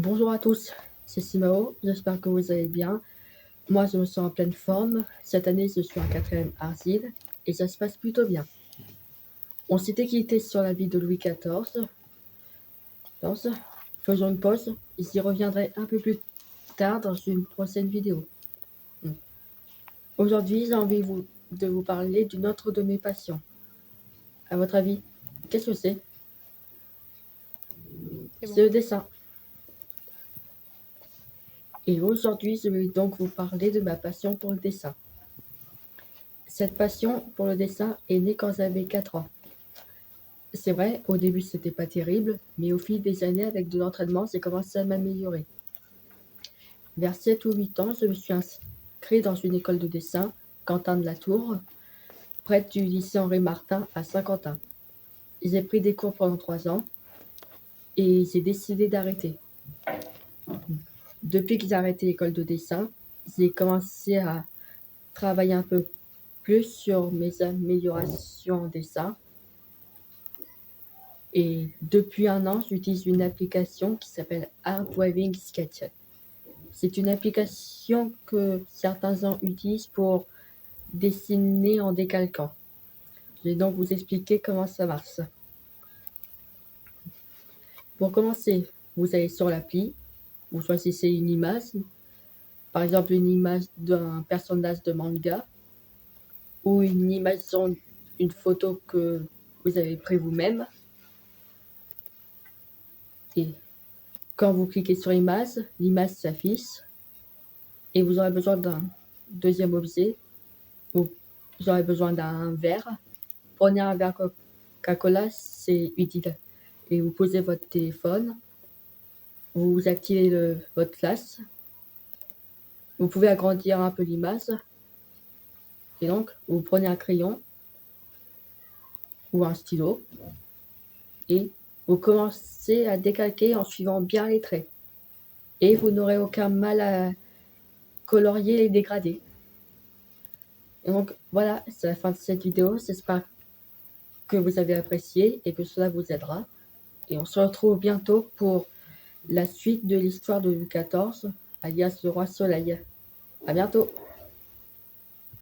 Bonjour à tous, c'est Simao, j'espère que vous allez bien. Moi je me sens en pleine forme, cette année je suis en 4e Argile et ça se passe plutôt bien. On s'était quitté sur la vie de Louis XIV. Faisons une pause, j'y reviendrai un peu plus tard dans une prochaine vidéo. Aujourd'hui j'ai envie de vous parler d'une autre de mes passions. À votre avis, qu'est-ce que c'est? C'est le dessin. Et aujourd'hui, je vais donc vous parler de ma passion pour le dessin. Cette passion pour le dessin est née quand j'avais 4 ans. C'est vrai, au début c'était pas terrible, mais au fil des années, avec de l'entraînement, j'ai commencé à m'améliorer. Vers 7 ou 8 ans, je me suis inscrit dans une école de dessin, Quentin de la Tour, près du lycée Henri Martin à Saint-Quentin. J'ai pris des cours pendant 3 ans et j'ai décidé d'arrêter. Depuis que j'ai arrêté l'école de dessin, j'ai commencé à travailler un peu plus sur mes améliorations en dessin. Et depuis 1 an, j'utilise une application qui s'appelle Art Driving Sketch. C'est une application que certains gens utilisent pour dessiner en décalquant. Je vais donc vous expliquer comment ça marche. Pour commencer, vous allez sur l'appli, vous choisissez une image, par exemple une image d'un personnage de manga, ou une image, une photo que vous avez prise vous-même. Et quand vous cliquez sur image, l'image s'affiche et vous aurez besoin d'un deuxième objet. Vous aurez besoin d'un verre. Prenez un verre Coca-Cola, c'est utile. Et vous posez votre téléphone. Vous activez votre flash. Vous pouvez agrandir un peu l'image. Et donc, vous prenez un crayon ou un stylo. Et vous commencez à décalquer en suivant bien les traits. Et vous n'aurez aucun mal à colorier les dégradés. Et donc voilà, c'est la fin de cette vidéo. J'espère que vous avez apprécié et que cela vous aidera. Et on se retrouve bientôt pour la suite de l'histoire de Louis XIV, alias le roi Soleil. À bientôt!